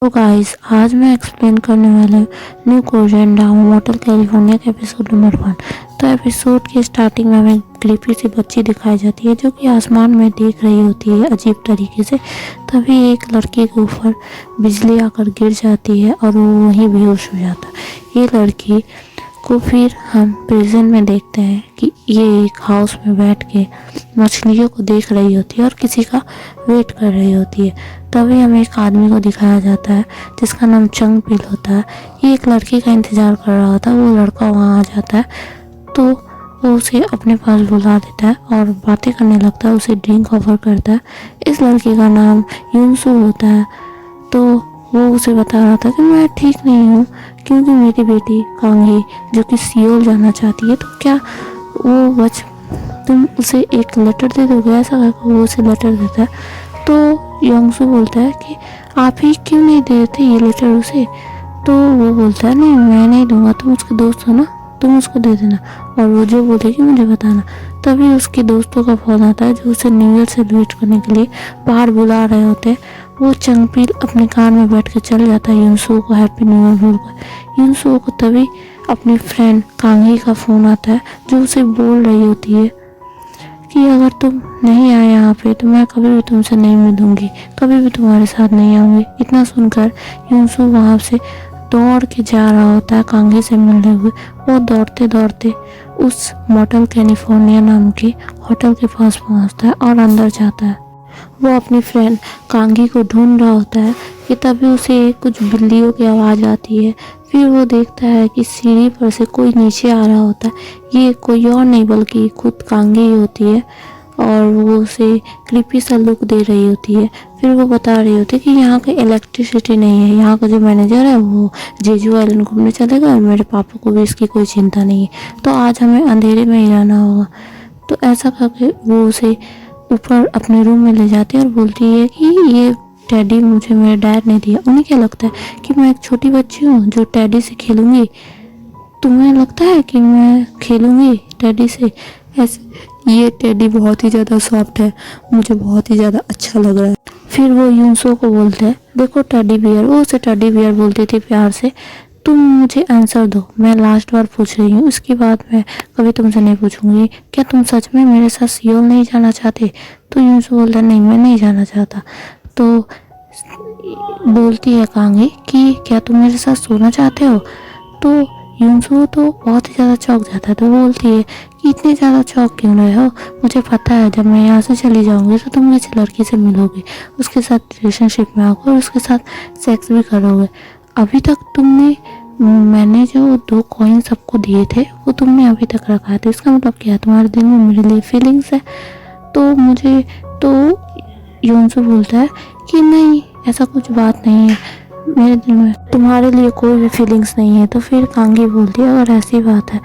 तो गाइस आज मैं एक्सप्लेन करने वाला हूँ new Korean drama hotel California का एपिसोड नंबर 1। तो एपिसोड की स्टार्टिंग में हमें क्रीपी सी बच्ची दिखाई जाती है जो कि आसमान में देख रही होती है अजीब तरीके से। तभी एक लड़की के ऊपर बिजली आकर गिर जाती है और वो वहीं बेहोश हो जाता है। ये लड़की को फिर हम प्रेजेंट में देखते हैं कि ये एक हाउस में बैठ के मछलियों को देख रही होती है और किसी का वेट कर रही होती है। तभी हमें एक आदमी को दिखाया जाता है जिसका नाम चंग पिल होता है। ये एक लड़की का इंतज़ार कर रहा होता है। वो लड़का वहाँ आ जाता है तो वो उसे अपने पास बुला देता है और बातें करने लगता है, उसे ड्रिंक ऑफर करता है। इस लड़की का नाम यूनसू होता है। तो वो उसे बता रहा था कि मैं ठीक नहीं हूँ क्योंकि मेरी बेटी कांगी जो कि सियोल जाना चाहती है, तो क्या वो तुम उसे एक लेटर दे दोगे, ऐसा करके वो उसे लेटर देता है। तो योंगसू बोलता है कि आप ही क्यों नहीं देते ये लेटर उसे। तो वो बोलता है नहीं मैं नहीं दूंगा, तुम उसके दोस्त हो ना, तुम उसको दे देना और वो जो बोलेगी मुझे बताना। तभी उसके दोस्तों का फोन आता है जो उसे न्यू ईयर सेलिब्रेट करने के लिए बाहर बुला रहे होते हैं। वो चंगपील अपने कार में बैठ के चल जाता है यूनसू को हैप्पी न्यू ईयर बोलकर। यूनसू को तभी अपनी फ्रेंड कांगी का फ़ोन आता है जो उसे बोल रही होती है कि अगर तुम नहीं आए यहाँ पे तो मैं कभी भी तुमसे नहीं मिलूंगी, कभी भी तुम्हारे साथ नहीं आऊँगी। इतना सुनकर यूनसू वहाँ से दौड़ के जा रहा होता है कांगी से मिलने हुए। वो दौड़ते दौड़ते उस मोटल कैलिफोर्निया नाम के होटल के पास पहुँचता है और अंदर जाता है। वो अपनी फ्रेंड कांगी को ढूंढ रहा होता है कि तभी उसे कुछ बिल्लियों की आवाज़ आती है। फिर वो देखता है कि सीढ़ी पर से कोई नीचे आ रहा होता है। ये कोई और नहीं बल्कि खुद कांगी ही होती है और वो उसे क्रीपी सा लुक दे रही होती है। फिर वो बता रही होती है कि यहाँ का इलेक्ट्रिसिटी नहीं है, यहाँ का जो मैनेजर है वो जेजू आइलैंड घूमने चलेगा और मेरे पापा को भी इसकी कोई चिंता नहीं है, तो आज हमें अंधेरे में ही रहना होगा। तो ऐसा करके वो उसे ऊपर अपने रूम में ले जाती है और बोलती है कि ये टेडी मुझे मेरे डैड ने दिया। उन्हें क्या लगता है कि मैं एक छोटी बच्ची हूँ जो टेडी से खेलूंगी, तुम्हें लगता है कि मैं खेलूंगी टेडी से? ऐसे ये टेडी बहुत ही ज़्यादा सॉफ्ट है, मुझे बहुत ही ज़्यादा अच्छा लग रहा है। फिर वो यूनसो को बोलते हैं देखो टेडी बियर, वो उसे टेडी बियर बोलती थी प्यार से, तुम मुझे आंसर दो, मैं लास्ट बार पूछ रही हूँ, उसके बाद मैं कभी तुमसे नहीं पूछूंगी। क्या तुम सच में मेरे साथ सियोल नहीं जाना चाहते? तो यूनसू बोलता नहीं मैं नहीं जाना चाहता। तो बोलती है कांगी कि क्या तुम मेरे साथ सोना चाहते हो? तो यूनसू तो बहुत ही ज़्यादा चौंक जाता है। तो बोलती है कि इतने ज़्यादा चौंक क्यों रहे हो, मुझे पता है जब मैं यहाँ से चली जाऊँगी तो तुम किसी लड़की से मिलोगे, उसके साथ रिलेशनशिप में आओगे और उसके साथ सेक्स भी करोगे। अभी तक मैंने जो 2 कॉइन सबको दिए थे वो तुमने अभी तक रखा है, तो इसका मतलब क्या है, तुम्हारे दिल में मेरे लिए फीलिंग्स है? तो यूनसू बोलता है कि नहीं ऐसा कुछ बात नहीं है, मेरे दिल में तुम्हारे लिए कोई भी फीलिंग्स नहीं है। तो फिर कांगी बोलती है अगर ऐसी बात है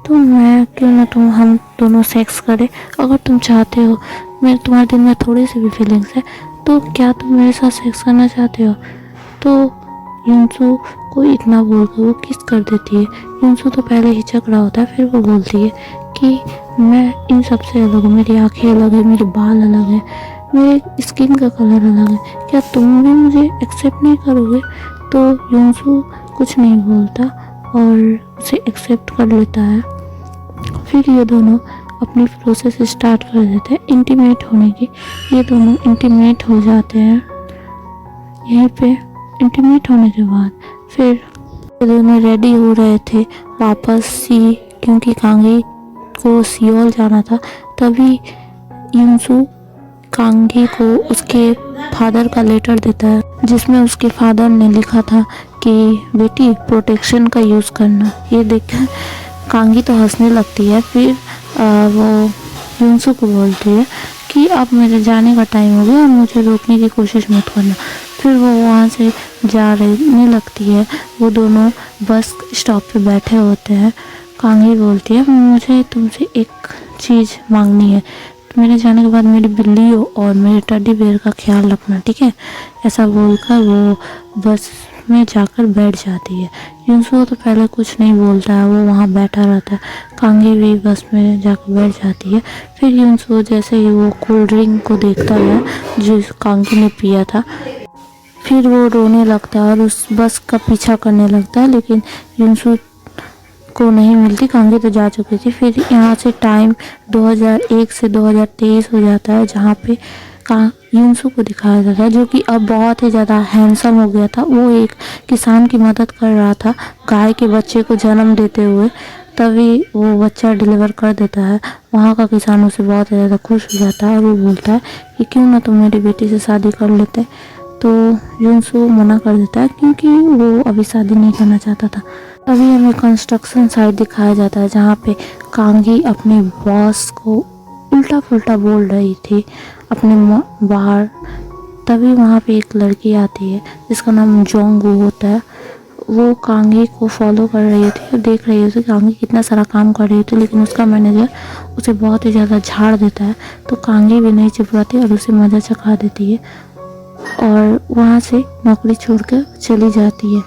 तो मैं क्यों ना हम दोनों सेक्स करें, अगर तुम चाहते हो, मेरे तुम्हारे दिल में थोड़ी सी भी फीलिंग्स है तो क्या तुम मेरे साथ सेक्स करना चाहते हो? तो यूनसू को इतना बोलकर वो किस कर देती है। यूनसू तो पहले हिचक रहा होता है, फिर वो बोलती है कि मैं इन सबसे अलग हूँ, मेरी आँखें अलग है, मेरे बाल अलग है, मेरे स्किन का कलर अलग है, क्या तुम भी मुझे एक्सेप्ट नहीं करोगे? तो यूनसू कुछ नहीं बोलता और उसे एक्सेप्ट कर लेता है। फिर ये दोनों अपनी प्रोसेस स्टार्ट कर देते हैं इंटीमेट होने की। ये दोनों इंटीमेट हो जाते हैं। यहीं पे इंटीमेट होने के बाद फिर ये दोनों रेडी हो रहे थे वापस क्योंकि कांगी को सियोल जाना था। तभी यूनसू कांगी को उसके फादर का लेटर देता है जिसमें उसके फादर ने लिखा था कि बेटी प्रोटेक्शन का यूज़ करना। ये देखकर कांगी तो हंसने लगती है। फिर वो यूनसू को बोलती है कि अब मेरे जाने का टाइम हो गया और मुझे रोकने की कोशिश मत करना। फिर वो वहाँ से जाने लगती है। वो दोनों बस स्टॉप पे बैठे होते हैं। कांगी बोलती है मुझे तुमसे एक चीज़ मांगनी है, मेरे जाने के बाद मेरी बिल्लियों और मेरे टेडी बेयर का ख्याल रखना, ठीक है? ऐसा बोलकर वो बस में जाकर बैठ जाती है। यूनसू तो पहले कुछ नहीं बोलता है, वो वहाँ बैठा रहता है। कांगी भी बस में जाकर बैठ जाती है। फिर यूनसू जैसे ही वो कोल्ड ड्रिंक को देखता है जो कांगी ने पिया था, फिर वो रोने लगता है और उस बस का पीछा करने लगता है, लेकिन युनसू को नहीं मिलती। कांगी तो जा चुकी थी। फिर यहाँ से टाइम 2001 से 2023 हो जाता है, जहाँ पे युनसू को दिखाया जाता है, जो कि अब बहुत ही ज़्यादा हैंडसम हो गया था। वो एक किसान की मदद कर रहा था गाय के बच्चे को जन्म देते हुए, तभी वो बच्चा डिलीवर कर देता है। वहाँ का किसान उससे बहुत ज़्यादा खुश हो जाता है और वो बोलता है कि क्यों ना तुम मेरी बेटी से शादी कर लेते। तो युनसू मना कर देता है क्योंकि वो अभी शादी नहीं करना चाहता था। तभी हमें कंस्ट्रक्शन साइट दिखाया जाता है, जहाँ पे कांगी अपने बॉस को उल्टा पुल्टा बोल रही थी अपने बाहर। तभी वहाँ पे एक लड़की आती है जिसका नाम जोंगू होता है। वो कांगी को फॉलो कर रही थी और देख रही थी कांगी कितना सारा काम कर रही थी, लेकिन उसका मैनेजर उसे बहुत ही ज़्यादा झाड़ देता है। तो कांगी भी नहीं चुप रहती और उसे मज़ा चखा देती है और वहाँ से नौकरी छोड़ कर चली जाती है।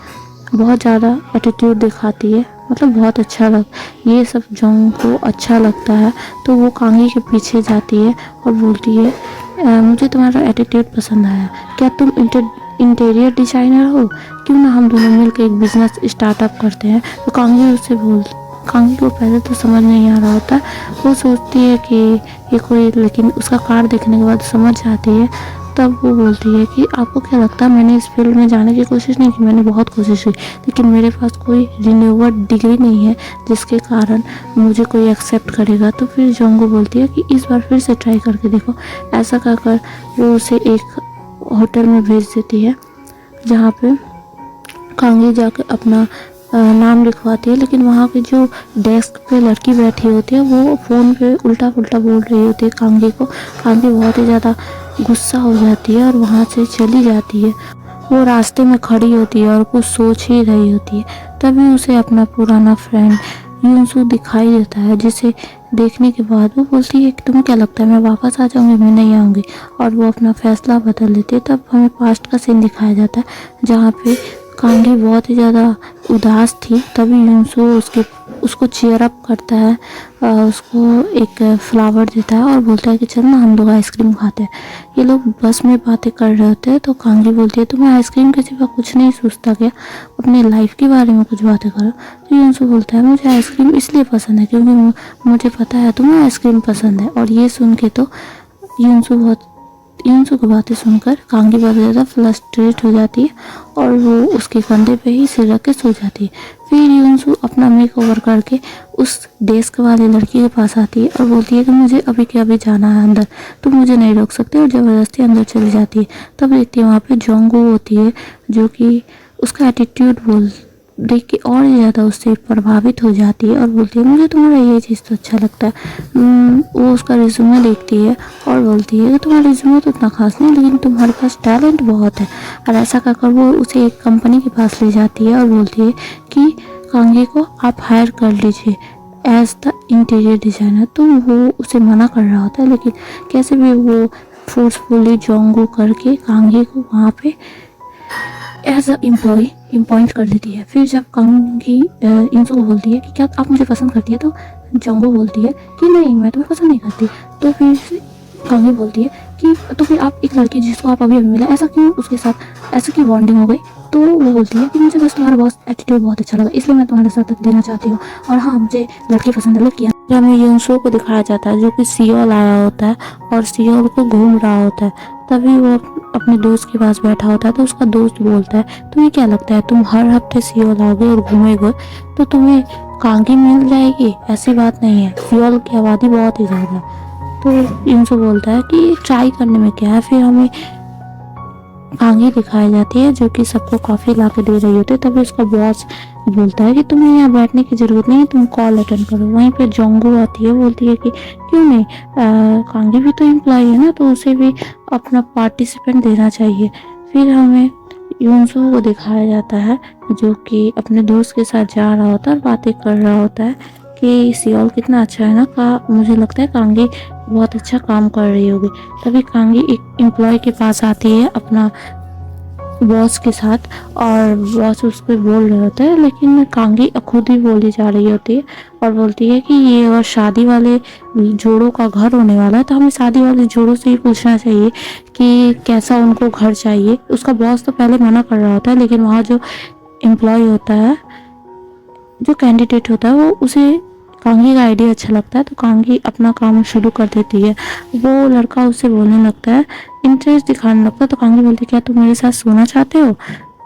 बहुत ज़्यादा एटीट्यूड दिखाती है, मतलब बहुत अच्छा ये सब जोंग को अच्छा लगता है। तो वो कांगी के पीछे जाती है और बोलती है मुझे तुम्हारा एटीट्यूड पसंद आया, क्या तुम इंटीरियर डिज़ाइनर हो, क्यों ना हम दोनों मिलकर एक बिजनेस स्टार्टअप करते हैं। तो कांगी को पहले तो समझ नहीं आ रहा होता। वो सोचती है कि ये कोई, लेकिन उसका कार देखने के बाद समझ जाती है। तब वो बोलती है कि आपको क्या लगता है मैंने इस फील्ड में जाने की कोशिश नहीं की, मैंने बहुत कोशिश की, लेकिन मेरे पास कोई रिन्यूएबल डिग्री नहीं है जिसके कारण मुझे कोई एक्सेप्ट करेगा। तो फिर जोंगो बोलती है कि इस बार फिर से ट्राई करके देखो। ऐसा कहकर वो उसे एक होटल में भेज देती है, जहाँ पे कांगी जाकर अपना नाम लिखवाती है। लेकिन वहाँ की जो डेस्क पे लड़की बैठी होती है वो फ़ोन पे उल्टा पुल्टा बोल रही होती है कांगी को। कांगी बहुत ही ज़्यादा गुस्सा हो जाती है और वहाँ से चली जाती है। वो रास्ते में खड़ी होती है और कुछ सोच ही रही होती है। तभी उसे अपना पुराना फ्रेंड युनसू दिखाई देता है, जिसे देखने के बाद वो बोलती है कि तुम्हें क्या लगता है मैं वापस आ जाऊंगी, मैं नहीं आऊँगी। और वो अपना फैसला बदल लेती है। तब हमें पास्ट का सीन दिखाया जाता है, जहाँ पे कांगी बहुत ही ज़्यादा उदास थी। तभी युनसू उसको चीयर अप करता है, उसको एक फ्लावर देता है और बोलता है कि चल ना हम लोग आइसक्रीम खाते हैं। ये लोग बस में बातें कर रहे होते हैं। तो कांगी बोलती है तुम्हें आइसक्रीम के सिवा कुछ नहीं सोचता क्या, अपने लाइफ के बारे में कुछ बातें करो। तो युनसू बोलता है मुझे आइसक्रीम इसलिए पसंद है क्योंकि मुझे पता है तुम्हें आइसक्रीम पसंद है। और ये सुन के तो युनसू की बातें सुनकर कांगी बहुत ज़्यादा फ्रस्ट्रेट हो जाती है और वो उसके कंधे पे ही सिर रख के सो जाती है। फिर युनसू अपना मेकओवर करके उस डेस्क वाली लड़की के पास आती है और बोलती है कि मुझे अभी के अभी जाना है अंदर, तो मुझे नहीं रोक सकते, और ज़बरदस्ती अंदर चली जाती है। तब देखती है वहाँ पे जोंगू होती है, जो कि उसका एटीट्यूड देख के और ज़्यादा उससे प्रभावित हो जाती है और बोलती है मुझे तुम्हारा ये चीज़ तो अच्छा लगता है। वो उसका रिज्यूमे देखती है और बोलती है कि तुम्हारा रिज्यूमे तो इतना खास नहीं, लेकिन तुम्हारे पास टैलेंट बहुत है। और ऐसा कहकर वो उसे एक कंपनी के पास ले जाती है और बोलती है कि कांगी को आप हायर कर लीजिए एज द इंटीरियर डिज़ाइनर। तो वो उसे मना कर रहा होता है, लेकिन कैसे भी वो फोर्सफुली जोंगू करके कांगी को वहाँ पे एज अ एम्प्लॉय अपॉइंट कर देती है। फिर जब कांगी युनसू को बोलती है कि क्या आप मुझे पसंद करती है, तो जोंगू बोलती है कि नहीं मैं तुम्हें पसंद नहीं करती। तो फिर कांगी बोलती है कि तो फिर आप एक लड़की जिसको आप अभी मिला ऐसा क्यों, उसके साथ ऐसा क्यों बॉन्डिंग हो गई। तो वो बोलती है कि मुझे बस तुम्हारा बॉस एटीट्यूड बहुत अच्छा लगा, इसलिए मैं तुम्हारे साथ देना चाहती हूँ। और हाँ मुझे लड़की पसंद है। लड़कियाँ हमें युनसू को दिखाया जाता है, जो कि सियोल आया होता है और सियोल को घूम रहा होता है। तभी वो अपने दोस्त के पास बैठा होता है। तो उसका दोस्त बोलता है तुम्हें क्या लगता है तुम हर हफ्ते सियोल आओगे और घूमेगे तो तुम्हें कांगी मिल जाएगी, ऐसी बात नहीं है, सियोल की आबादी बहुत ही ज़्यादा है। तो युनसू बोलता है कि ट्राई करने में क्या है। फिर हमें कांगी दिखाई जाती है, जो कि सबको कॉफ़ी ला के दे रही होती है। तभी उसका बॉस बोलता है कि तुम्हें यहाँ बैठने की ज़रूरत नहीं है, तुम कॉल अटेंड करो। वहीं पे जोंगू आती है, बोलती है कि क्यों नहीं, कांगी भी तो एम्प्लॉय है ना, तो उसे भी अपना पार्टिसिपेंट देना चाहिए। फिर हमें युनसू को दिखाया जाता है, जो कि अपने दोस्त के साथ जा रहा होता है और बातें कर रहा होता है कि सियोल कितना अच्छा है ना, मुझे लगता है कांगी बहुत अच्छा काम कर रही होगी। तभी कांगी एक एम्प्लॉय के पास आती है अपना बॉस के साथ, और बॉस उसको बोल रहे होते हैं, लेकिन कांगी खुद ही बोली जा रही होती है और बोलती है कि ये अगर शादी वाले जोड़ों का घर होने वाला है तो हमें शादी वाले जोड़ों से ही पूछना चाहिए कि कैसा उनको घर चाहिए। उसका बॉस तो पहले मना कर रहा होता है, लेकिन वहाँ जो एम्प्लॉय होता है, जो कैंडिडेट होता है, वो उसे कांगी का आइडिया अच्छा लगता है, तो कांगी अपना काम शुरू कर देती है। वो लड़का उससे बोलने लगता है, इंटरेस्ट दिखाने लगता है, तो कांगी बोलती है क्या तुम मेरे साथ सोना चाहते हो?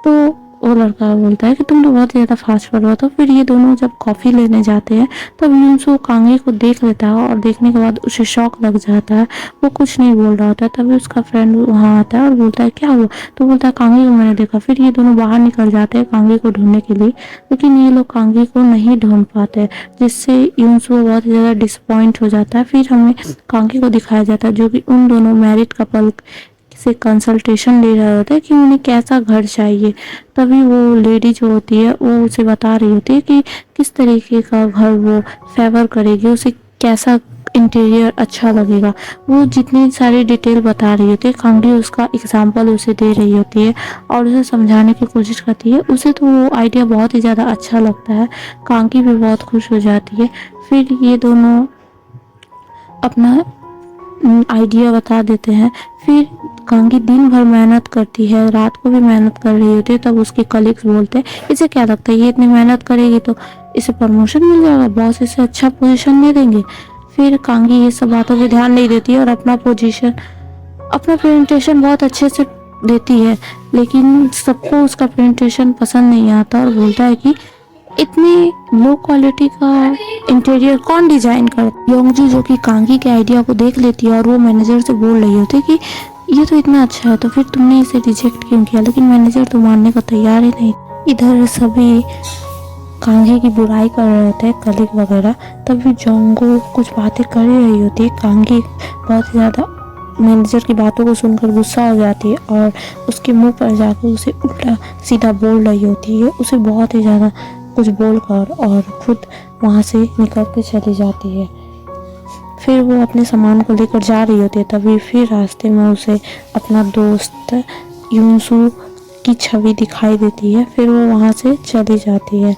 तो वो लड़का बोलता है कि तुम तो बहुत ज़्यादा फास्ट फॉरवर्ड हो। तो फिर ये दोनों जब कॉफ़ी लेने जाते हैं तब यूनसू कांगी को देख लेता है और देखने के बाद उसे शौक लग जाता है। वो कुछ नहीं बोल रहा होता है। तभी उसका फ्रेंड वहाँ आता है और बोलता है क्या हुआ? तो बोलता है कांगी को मैंने देखा। फिर ये दोनों बाहर निकल जाते हैं कांगी को ढूंढने के लिए, लेकिन ये लोग कांगी को नहीं ढूंढ पाते, जिससे यूनसू बहुत ज़्यादा डिसअपॉइंट हो जाता है। फिर हमें कांगी को दिखाया जाता है जो कि उन दोनों मैरिड कपल से कंसल्टेशन ले रहा होता है कि उन्हें कैसा घर चाहिए। तभी वो लेडी जो होती है वो उसे बता रही होती है कि किस तरीके का घर वो फेवर करेगी, उसे कैसा इंटीरियर अच्छा लगेगा। वो जितनी सारी डिटेल बता रही होती है, कांगी उसका एग्जाम्पल उसे दे रही होती है और उसे समझाने की कोशिश करती है। उसे तो वो आइडिया बहुत ही ज़्यादा अच्छा लगता है, कांगी भी बहुत खुश हो जाती है। फिर ये दोनों अपना आइडिया बता देते हैं। फिर कांगी दिन भर मेहनत करती है, रात को भी मेहनत कर रही होती है। तब उसके कलीग्स बोलते हैं इसे क्या लगता है ये इतनी मेहनत करेगी तो इसे प्रमोशन मिल जाएगा, बॉस इसे अच्छा पोजीशन दे देंगे। फिर कांगी ये सब बातों पे ध्यान नहीं देती है और अपना प्रेजेंटेशन बहुत अच्छे से देती है, लेकिन सबको उसका प्रेजेंटेशन पसंद नहीं आता और बोलता है कि इतनी लो क्वालिटी का इंटीरियर कौन डिजाइन कर। योंगजी जो कि कांगी के आइडिया को देख लेती है और वो मैनेजर से बोल रही होती है कि ये तो इतना अच्छा है तो फिर तुमने इसे रिजेक्ट क्यों किया, लेकिन मैनेजर तो मानने को तैयार ही नहीं। इधर सभी कांगी की बुराई कर रहे होते हैं कलीग वगैरह। तभी जोंगो कुछ बातें कर रही होती है। कांगी बहुत ज़्यादा मैनेजर की बातों को सुनकर गुस्सा हो जाती है और उसके मुंह पर जाकर उसे उल्टा सीधा बोल रही होती है, उसे बहुत ही ज़्यादा कुछ बोलकर, और खुद वहाँ से निकल के चली जाती है। फिर वो अपने सामान को लेकर जा रही होती है। तभी फिर रास्ते में उसे अपना दोस्त यूनसू की छवि दिखाई देती है। फिर वो वहाँ से चली जाती है,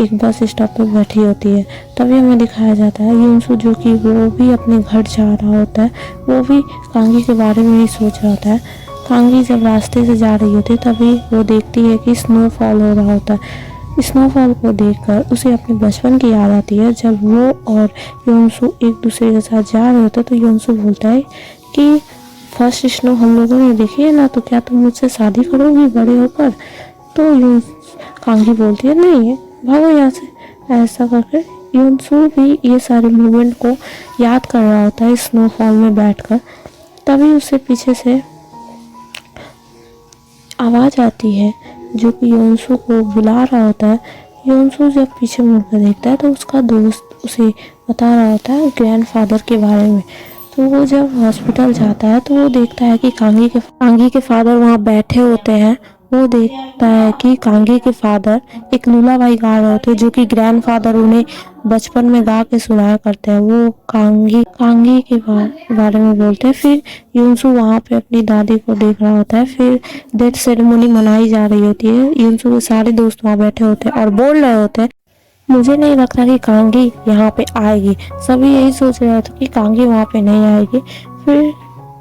एक बस स्टॉप पर बैठी होती है। तभी हमें दिखाया जाता है यूनसू जो कि वो भी अपने घर जा रहा होता है, वो भी कांगी के बारे में ही सोच रहा होता है। कांगी जब रास्ते से जा रही होती है तभी वो देखती है कि स्नोफॉल हो रहा होता है। स्नोफॉल को देखकर उसे अपने बचपन की याद आती है, जब वो और योनसू एक दूसरे के साथ जा रहे होते तो योनसू बोलता है कि फर्स्ट स्नो हम लोगों ने देखी है ना, तो क्या तुम मुझसे शादी करोगी बड़े होकर? तो कांगी बोलती है नहीं है, भागो यहाँ से। ऐसा करके योनसू भी ये सारे मूवमेंट को याद कर रहा होता है स्नोफॉल में बैठकर। तभी उसे पीछे से आवाज़ आती है जो कि योनसू को बुला रहा होता है। योनसू जब पीछे मुड़कर देखता है तो उसका दोस्त उसे बता रहा होता है ग्रैंडफादर के बारे में। तो वो जब हॉस्पिटल जाता है तो वो देखता है कि कांगी के फादर वहाँ बैठे होते हैं। वो देखता है कि कांगी के फादर एक लुलाबाई गा रहे होते हैं जो कि ग्रैंडफादर उन्हें बचपन में गा के सुनाया करते हैं। वो कांगी के बारे में बोलते हैं। फिर यूनसू वहाँ पे अपनी दादी को देख रहा होता है। फिर डेथ सेरेमनी मनाई जा रही होती है। यूनसू के सारे दोस्त वहाँ बैठे होते हैं और बोल रहे होते हैं मुझे नहीं लगता कि कांगी यहाँ पे आएगी। सभी यही सोच रहे थे कि कांगी वहाँ पे नहीं आएगी। फिर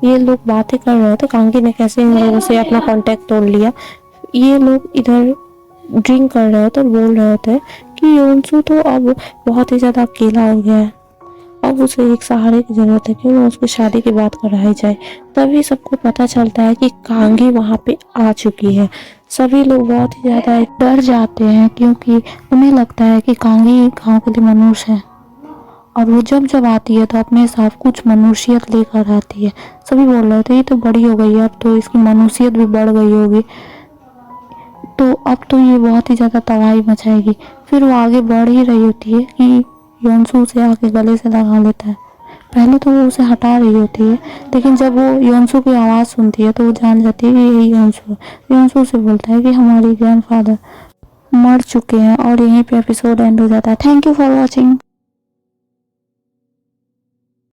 ये लोग बातें कर रहे थे कांगी ने कैसे इन लोगों से अपना कांटेक्ट तोड़ लिया। ये लोग इधर ड्रिंक कर रहे थे और बोल रहे थे कि योनसू तो अब बहुत ही ज़्यादा अकेला हो गया है, अब उसे एक सहारे की ज़रूरत है, क्यों ना उसकी शादी की बात कराई जाए। तभी सबको पता चलता है कि कांगी वहाँ पे आ चुकी है। सभी लोग बहुत ही ज़्यादा डर जाते हैं क्योंकि उन्हें लगता है कि कांगी गाँव के लिए मनुष्य है और वो जब आती है तो अपने साथ कुछ मनुष्यत लेकर आती है। सभी बोल रहे थे ये तो बड़ी हो गई है, अब तो इसकी मनुष्यत भी बढ़ गई होगी, तो अब तो ये बहुत ही ज़्यादा तबाही मचाएगी। फिर वो आगे बढ़ ही रही होती है कि योनसू से आके गले से लगा लेता है। पहले तो वो उसे हटा रही होती है, लेकिन जब वो योनसू की आवाज़ सुनती है तो वो जान जाती है कि यही योनसू है। योनसू से बोलता है कि हमारे ग्रैंडफादर मर चुके हैं और यहीं पे एपिसोड एंड हो जाता है। Thank you for watching.